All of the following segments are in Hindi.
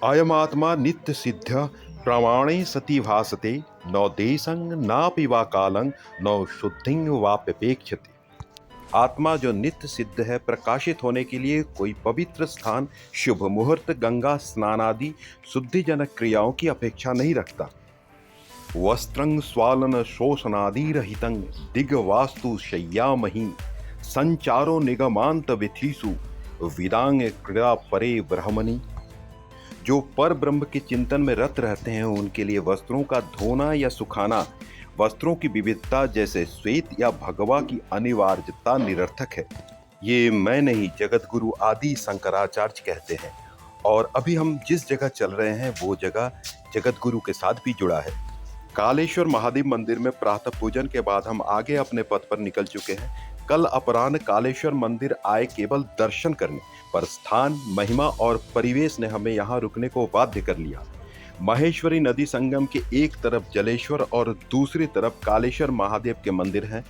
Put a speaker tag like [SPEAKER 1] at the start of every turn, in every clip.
[SPEAKER 1] अयमात्मा नित्य सिद्ध प्रमाणे सति भासते न देशं नापि वा कालं न शुद्धिं वाप्यपेक्षते। आत्मा जो नित्य सिद्ध है, प्रकाशित होने के लिए कोई पवित्र स्थान, शुभ मुहूर्त, गंगा स्नान आदि शुद्धिजनक क्रियाओं की अपेक्षा नहीं रखता। वस्त्रं स्वालन शोषणादिरहितं दिग्वास्तु शय्यामहि संचारो निगमांत विथिषु विदांग क्रिया परे ब्रह्मणि। जो पर ब्रह्म के चिंतन में रत रहते हैं, उनके लिए वस्त्रों का धोना या सुखाना, वस्त्रों की विविधता जैसे श्वेत या भगवा की अनिवार्यता निरर्थक है। ये मैं नहीं, जगत गुरु आदि शंकराचार्य कहते हैं। और अभी हम जिस जगह चल रहे हैं वो जगह जगत गुरु के साथ भी जुड़ा है। कालेश्वर महादेव मंदिर में प्रातः पूजन के बाद हम आगे अपने पथ पर निकल चुके हैं। कल अपराह्न कालेश्वर मंदिर आए केवल दर्शन करने, पर स्थान, महिमा और परिवेश ने हमें यहाँ रुकने को बाध्य कर लिया। महेश्वरी नदी संगम के एक तरफ जलेश्वर और दूसरी तरफ कालेश्वर महादेव के मंदिर हैं।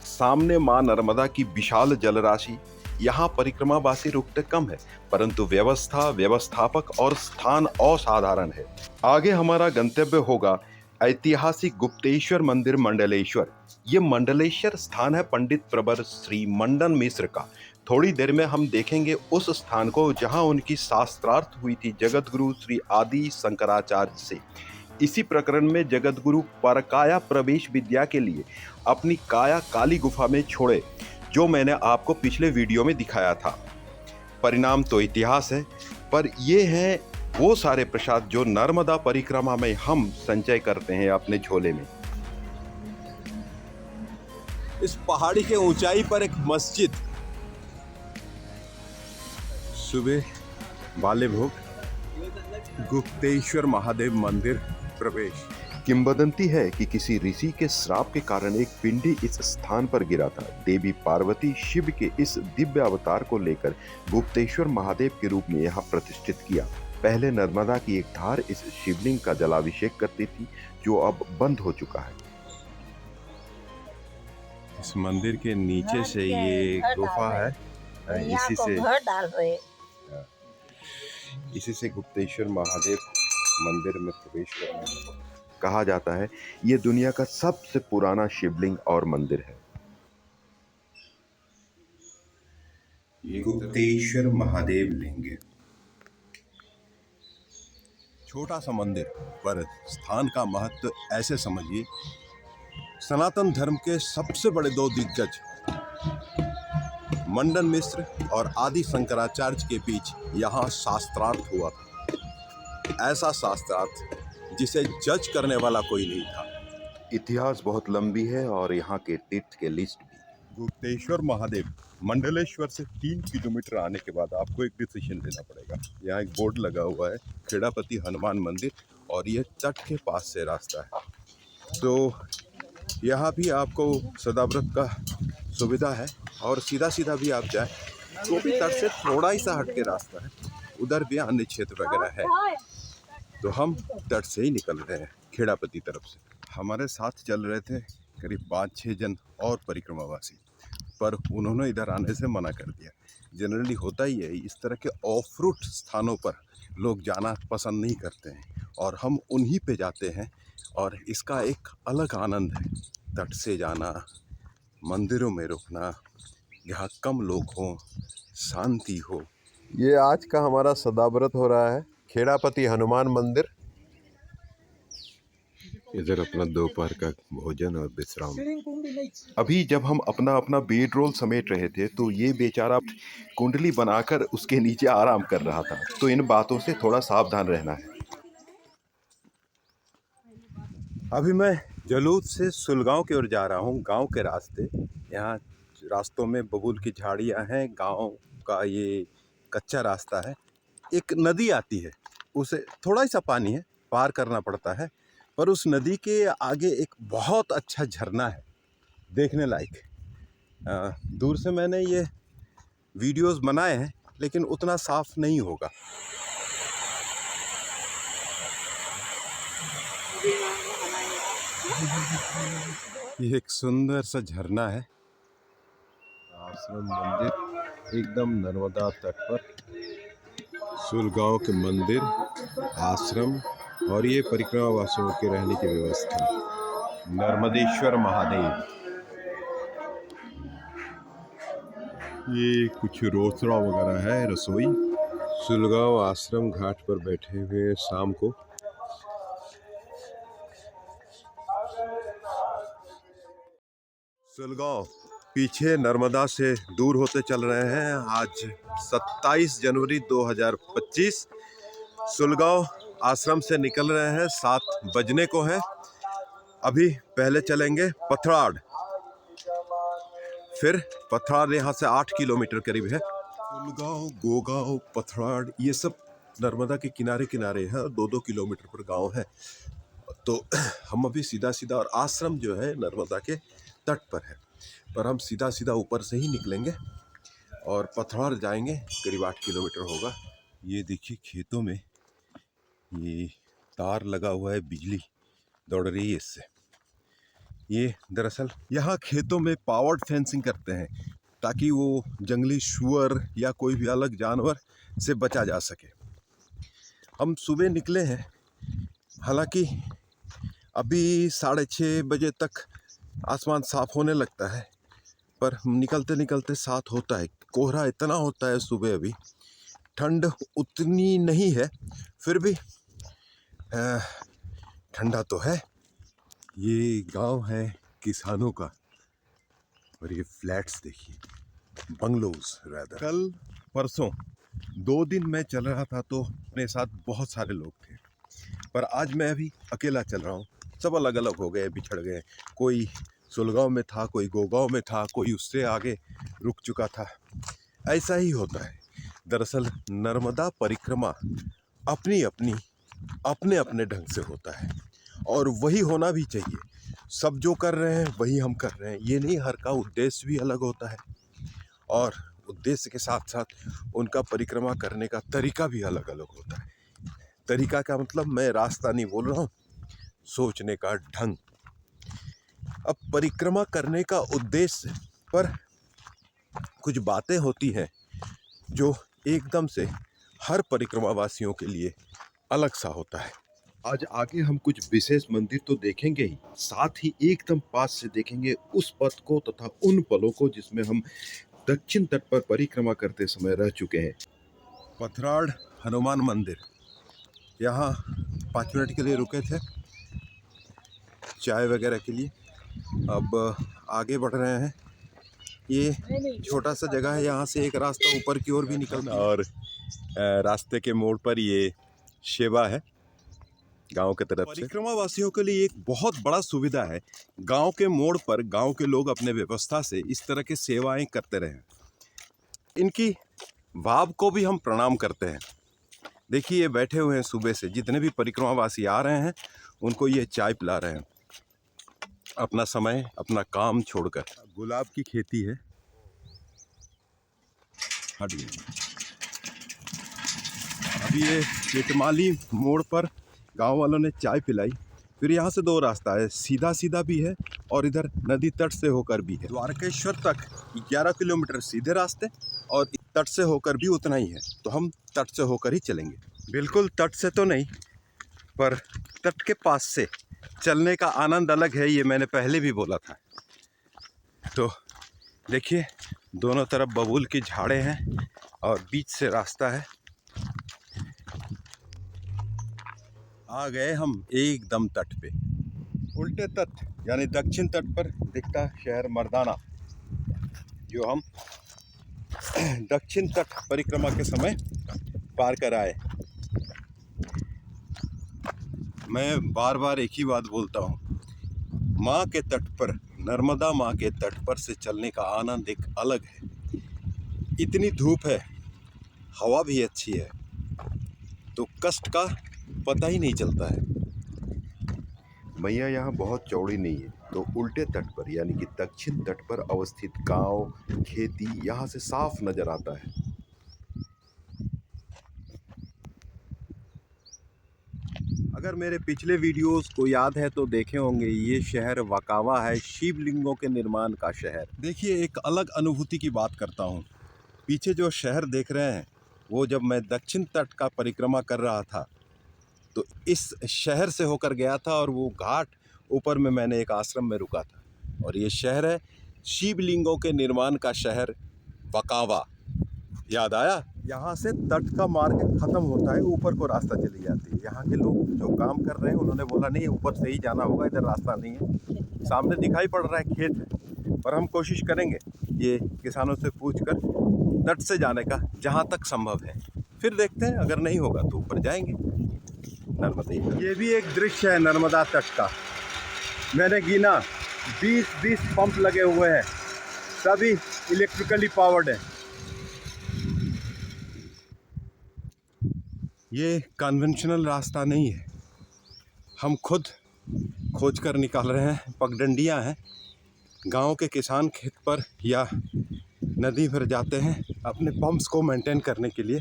[SPEAKER 1] सामने मां नर्मदा की विशाल जलराशि। यहाँ परिक्रमावासी रुकते कम है, परंतु व्यवस्था, व्यवस्थापक और स्थान असाधारण है। आगे हमारा गंतव्य होगा ऐतिहासिक गुप्तेश्वर मंदिर मंडलेश्वर। ये मंडलेश्वर स्थान है पंडित प्रवर श्री मंडन मिश्र का। थोड़ी देर में हम देखेंगे उस स्थान को जहां उनकी शास्त्रार्थ हुई थी जगत गुरु श्री आदि शंकराचार्य से। इसी प्रकरण में जगत गुरु परकाया प्रवेश विद्या के लिए अपनी काया काली गुफा में छोड़े, जो मैंने आपको पिछले वीडियो में दिखाया था। परिणाम तो इतिहास है, पर यह है वो सारे प्रसाद जो नर्मदा परिक्रमा में हम संचय करते हैं अपने झोले में।
[SPEAKER 2] इस पहाड़ी के ऊंचाई पर एक मस्जिद, सुबह बाले भोग, गुप्तेश्वर महादेव मंदिर प्रवेश।
[SPEAKER 1] किंवदंती है कि किसी ऋषि के श्राप के कारण एक पिंडी इस स्थान पर गिरा था। देवी पार्वती शिव के इस दिव्य अवतार को लेकर गुप्तेश्वर महादेव के रूप में यहाँ प्रतिष्ठित किया। पहले नर्मदा की एक धार इस शिवलिंग का जलाभिषेक करती थी, जो अब बंद हो चुका है।
[SPEAKER 2] इस मंदिर के नीचे से ये गुफा है,
[SPEAKER 1] इसी से गुप्तेश्वर महादेव मंदिर में प्रवेश करना है। कहा जाता है ये दुनिया का सबसे पुराना शिवलिंग और मंदिर है।
[SPEAKER 2] ये गुप्तेश्वर महादेव लिंग, छोटा सा मंदिर, पर स्थान का महत्व ऐसे समझिए, सनातन धर्म के सबसे बड़े दो दिग्गज मंडन मिश्र और आदि शंकराचार्य के बीच यहाँ शास्त्रार्थ हुआ था। ऐसा शास्त्रार्थ जिसे जज करने वाला कोई नहीं था।
[SPEAKER 1] इतिहास बहुत लंबी है और यहाँ के तीर्थ के लिस्ट भी।
[SPEAKER 2] गुप्तेश्वर महादेव मंडलेश्वर से 3 किलोमीटर आने के बाद आपको एक डिसीजन लेना पड़ेगा। यहाँ एक बोर्ड लगा हुआ है, खेड़ापति हनुमान मंदिर, और ये तट के पास से रास्ता है। तो यहाँ भी आपको सदाव्रत का सुविधा है, और सीधा सीधा भी आप जाए तो भी तट से थोड़ा ही सा हट के रास्ता है, उधर भी अन्य क्षेत्र वगैरह है। तो हम तट से ही निकल रहे हैं खेड़ापति तरफ से। हमारे साथ चल रहे थे करीब 5-6 जन और परिक्रमावासी, पर उन्होंने इधर आने से मना कर दिया। जनरली होता ही है, इस तरह के ऑफ रूट स्थानों पर लोग जाना पसंद नहीं करते हैं, और हम उन्हीं पे जाते हैं, और इसका एक अलग आनंद है। तट से जाना, मंदिरों में रुकना, यहाँ कम लोग हों, शांति हो। ये आज का हमारा सदाव्रत हो रहा है, खेड़ापति हनुमान मंदिर। इधर अपना दोपहर का भोजन और विश्राम।
[SPEAKER 1] अभी जब हम अपना अपना बेड रोल समेट रहे थे, तो ये बेचारा कुंडली बनाकर उसके नीचे आराम कर रहा था। तो इन बातों से थोड़ा सावधान रहना है।
[SPEAKER 2] अभी मैं जलूद से सुलगांव की ओर जा रहा हूँ, गांव के रास्ते। यहाँ रास्तों में बबूल की झाड़ियाँ हैं, गांव का ये कच्चा रास्ता है। एक नदी आती है, उसे थोड़ा ही सा पानी है, पार करना पड़ता है, पर उस नदी के आगे एक बहुत अच्छा झरना है, देखने लायक। दूर से मैंने ये वीडियोस बनाए हैं, लेकिन उतना साफ नहीं होगा। ये एक सुंदर सा झरना है। आश्रम मंदिर एकदम नर्मदा तट पर, सुलगांव के मंदिर, आश्रम और ये परिक्रमा वासियों के रहने की व्यवस्था। नर्मदेश्वर महादेव। ये कुछ रोसड़ा वगैरह है, रसोई। सुलगांव आश्रम घाट पर बैठे हुए शाम को। सुलगांव पीछे नर्मदा से दूर होते चल रहे हैं। आज 27 जनवरी 2025। सुलगांव आश्रम से निकल रहे हैं, 7 बजने को है। अभी पहले चलेंगे पथराड़, फिर पथराड़ यहाँ से 8 किलोमीटर करीब है। सुलगांव, गोगांव, पथराड़ ये सब नर्मदा के किनारे किनारे है और 2-2 किलोमीटर पर गांव है। तो हम अभी सीधा सीधा, और आश्रम जो है नर्मदा के तट पर है, पर हम सीधा सीधा ऊपर से ही निकलेंगे और पथराड़ जाएंगे। करीब 8 किलोमीटर होगा। ये देखिए खेतों में ये तार लगा हुआ है, बिजली दौड़ रही है इससे। ये दरअसल यहाँ खेतों में पावर्ड फेंसिंग करते हैं ताकि वो जंगली शुअर या कोई भी अलग जानवर से बचा जा सके। हम सुबह निकले हैं, हालांकि अभी 6:30 बजे तक आसमान साफ होने लगता है, पर निकलते निकलते 7 होता है। कोहरा इतना होता है सुबह, अभी ठंड उतनी नहीं है, फिर भी ठंडा तो है। ये गांव है किसानों का, और ये फ्लैट्स देखिए, बंगलोज रादर। कल परसों 2 दिन मैं चल रहा था तो अपने साथ बहुत सारे लोग थे, पर आज मैं अभी अकेला चल रहा हूँ। सब अलग अलग हो गए, बिछड़ गए। कोई सुलगांव में था, कोई गोगांव में था, कोई उससे आगे रुक चुका था। ऐसा ही होता है। दरअसल नर्मदा परिक्रमा अपनी अपनी अपने अपने ढंग से होता है, और वही होना भी चाहिए। सब जो कर रहे हैं वही हम कर रहे हैं। ये नहीं, हर का उद्देश्य भी अलग होता है, और उद्देश्य के साथ साथ उनका परिक्रमा करने का तरीका भी अलग अलग होता है। तरीका का मतलब मैं रास्ता नहीं बोल रहा हूँ, सोचने का ढंग। अब परिक्रमा करने का उद्देश्य पर कुछ बातें होती हैं जो एकदम से हर परिक्रमा वासियों के लिए अलग सा होता है। आज आगे हम कुछ विशेष मंदिर तो देखेंगे ही, साथ ही एकदम पास से देखेंगे उस पथ को तथा उन पलों को जिसमें हम दक्षिण तट पर परिक्रमा करते समय रह चुके हैं। पथराड़ हनुमान मंदिर, यहाँ 5 मिनट के लिए रुके थे चाय वगैरह के लिए। अब आगे बढ़ रहे हैं। ये छोटा सा जगह है, यहाँ से एक रास्ता ऊपर की ओर भी निकलता है, और रास्ते के मोड़ पर ये सेवा है गांव के तरफ से। परिक्रमा वासियों के लिए एक बहुत बड़ा सुविधा है, गांव के मोड़ पर गांव के लोग अपने व्यवस्था से इस तरह के सेवाएं करते रहे। इनकी भाव को भी हम प्रणाम करते हैं। देखिए ये बैठे हुए हैं सुबह से, जितने भी परिक्रमा वासी आ रहे हैं उनको ये चाय पिला रहे हैं, अपना समय अपना काम छोड़कर। गुलाब की खेती है। अभी ये पेटमाली मोड़ पर गांव वालों ने चाय पिलाई। फिर यहाँ से 2 रास्ता है, सीधा सीधा भी है और इधर नदी तट से होकर भी है। द्वारकेश्वर तक 11 किलोमीटर सीधे रास्ते, और तट से होकर भी उतना ही है। तो हम तट से होकर ही चलेंगे। बिल्कुल तट से तो नहीं, पर तट के पास से चलने का आनंद अलग है, ये मैंने पहले भी बोला था। तो देखिए दोनों तरफ बबूल की झाड़ें हैं और बीच से रास्ता है। आ गए हम एकदम तट पे। उल्टे तट यानी दक्षिण तट पर दिखता शहर मर्दाना, जो हम दक्षिण तट परिक्रमा के समय पार कर आए। मैं बार बार एक ही बात बोलता हूँ, माँ के तट पर, नर्मदा माँ के तट पर से चलने का आनंद एक अलग है। इतनी धूप है, हवा भी अच्छी है, तो कष्ट का पता ही नहीं चलता है। मैया यहाँ बहुत चौड़ी नहीं है, तो उल्टे तट पर यानी कि दक्षिण तट पर अवस्थित गांव, खेती यहाँ से साफ नजर आता है। अगर मेरे पिछले वीडियोस को याद है तो देखे होंगे, ये शहर वकावा है, शिवलिंगों के निर्माण का शहर। देखिए एक अलग अनुभूति की बात करता हूँ। पीछे जो शहर देख रहे हैं वो जब मैं दक्षिण तट का परिक्रमा कर रहा था तो इस शहर से होकर गया था, और वो घाट ऊपर में मैंने एक आश्रम में रुका था। और ये शहर है शिवलिंगों के निर्माण का शहर बकावा। याद आया? यहाँ से तट का मार्ग खत्म होता है, ऊपर को रास्ता चली जाती है। यहाँ के लोग जो काम कर रहे हैं उन्होंने बोला नहीं, ऊपर से ही जाना होगा, इधर रास्ता नहीं है। सामने दिखाई पड़ रहा है खेत है, पर हम कोशिश करेंगे ये किसानों से पूछकर तट से जाने का जहाँ तक संभव है। फिर देखते हैं, अगर नहीं होगा तो ऊपर जाएंगे नर्मदे। ये भी एक दृश्य है नर्मदा तट का। मैंने गिना 20 पंप लगे हुए हैं, सभी इलेक्ट्रिकली पावर्ड है। ये कन्वेंशनल रास्ता नहीं है, हम खुद खोज कर निकाल रहे हैं। पगडंडियाँ हैं, गांव के किसान खेत पर या नदी पर जाते हैं अपने पंप्स को मेंटेन करने के लिए,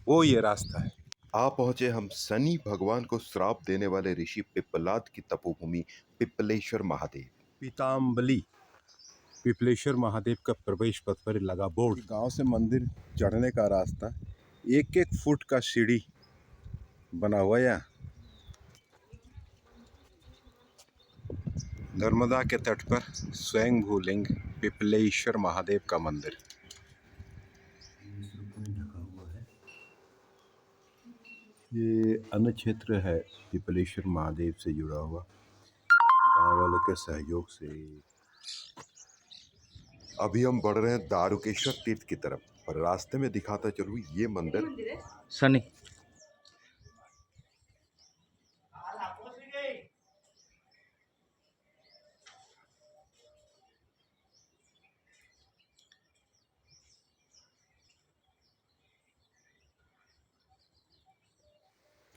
[SPEAKER 2] वो ये रास्ता है।
[SPEAKER 1] आ पहुंचे हम शनि भगवान को श्राप देने वाले ऋषि पिप्पलाद की तपोभूमि पिप्पलेश्वर महादेव।
[SPEAKER 2] पीताम्बली पिपलेश्वर महादेव का प्रवेश पथ पर लगा बोर्ड। गांव से मंदिर चढ़ने का रास्ता 1-1 फुट का सीढ़ी बना हुआ है। नर्मदा के तट पर स्वयंभू लिंग पिपलेश्वर महादेव का मंदिर। ये अन्न क्षेत्र है पिपलेश्वर महादेव से जुड़ा हुआ, गांव वालों के सहयोग से।
[SPEAKER 1] अभी हम बढ़ रहे हैं दारुकेश्वर तीर्थ की तरफ, पर रास्ते में दिखाता चलूं ये मंदिर
[SPEAKER 3] शनि।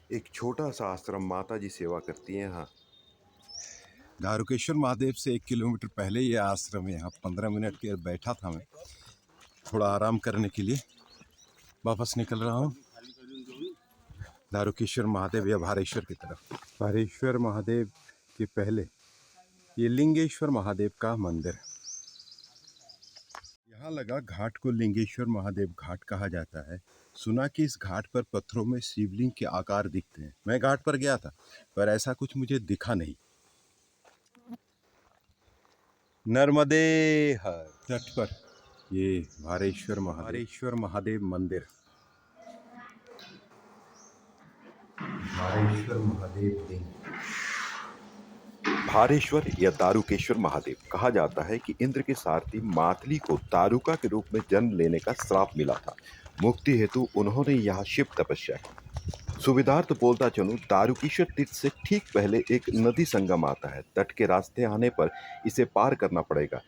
[SPEAKER 1] एक छोटा सा आश्रम, माता जी सेवा करती हैं यहाँ।
[SPEAKER 2] दारुकेश्वर महादेव से 1 किलोमीटर पहले ये आश्रम है। यहाँ 15 मिनट के बैठा था मैं, थोड़ा आराम करने के लिए वापस निकल रहा हूँ दारुकेश्वर महादेव या भारेश्वर की तरफ। भारेश्वर महादेव के पहले ये लिंगेश्वर महादेव का मंदिर है। यहाँ लगा घाट को लिंगेश्वर महादेव घाट कहा जाता है। सुना कि इस घाट पर पत्थरों में शिवलिंग के आकार दिखते हैं। मैं घाट पर गया था, पर ऐसा कुछ मुझे दिखा नहीं। नर्मदे हर तट पर ये भारेश्वर महादेव मंदिर। भारेश्वर महादेव लिंग।
[SPEAKER 1] भारेश्वर या दारुकेश्वर महादेव कहा जाता है कि इंद्र के सारथी मातली को दारुका के रूप में जन्म लेने का श्राप मिला था। मुक्ति हेतु उन्होंने यहाँ शिव तपस्या की। सुविधार्थ बोलता चलूं, दारुकेश्वर तीर्थ से ठीक पहले एक नदी संगम आता है। तट के रास्ते आने पर इसे पार करना पड़ेगा,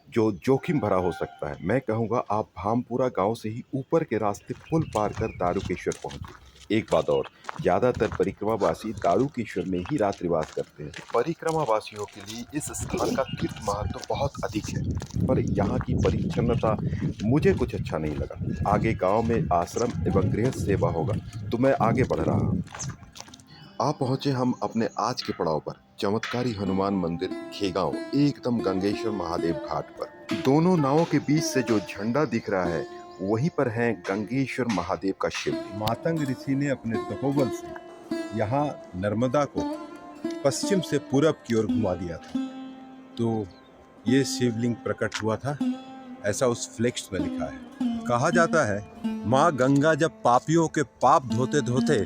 [SPEAKER 1] जो जोखिम भरा हो सकता है। मैं कहूँगा आप भामपुरा गांव से ही ऊपर के रास्ते पुल पार कर दारुकेश्वर पहुँचे। एक बात और, ज्यादातर परिक्रमावासी दारुकेश्वर में ही रात्रिवास करते हैं। परिक्रमावासियों के लिए इस स्थान का तीर्थ महत्व बहुत अधिक है, पर यहाँ की परिच्छन्नता मुझे कुछ अच्छा नहीं लगा। आगे गांव में आश्रम एवं गृहस्थ सेवा होगा, तो मैं आगे बढ़ रहा हूँ। आ पहुंचे हम अपने आज के पड़ाव पर, चमत्कारी हनुमान मंदिर खेगांव, एकदम गंगेश्वर महादेव घाट पर। दोनों नावों के बीच से जो झंडा दिख रहा है, वहीं पर है गंगेश्वर महादेव का शिवलिंग।
[SPEAKER 2] मातंग ऋषि ने अपने तपोबल से यहाँ नर्मदा को पश्चिम से पूरब की ओर घुमा दिया था, तो ये शिवलिंग प्रकट हुआ था, ऐसा उस फ्लेक्स में लिखा है। कहा जाता है माँ गंगा जब पापियों के पाप धोते धोते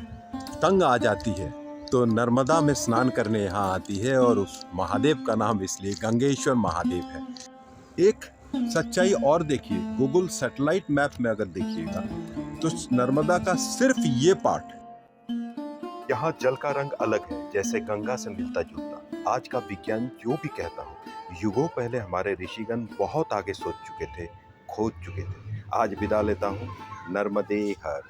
[SPEAKER 2] तंग आ जाती है, तो नर्मदा में स्नान करने यहाँ आती है, और उस महादेव का नाम इसलिए गंगेश्वर महादेव है। एक सच्चाई और देखिए, गूगल सैटेलाइट मैप में अगर देखिएगा तो नर्मदा का सिर्फ ये पार्ट,
[SPEAKER 1] यहाँ जल का रंग अलग है, जैसे गंगा से मिलता जुलता। आज का विज्ञान जो भी कहता हो, युगों पहले हमारे ऋषिगण बहुत आगे सोच चुके थे, खोज चुके थे। आज विदा लेता हूँ। नर्मदे हर।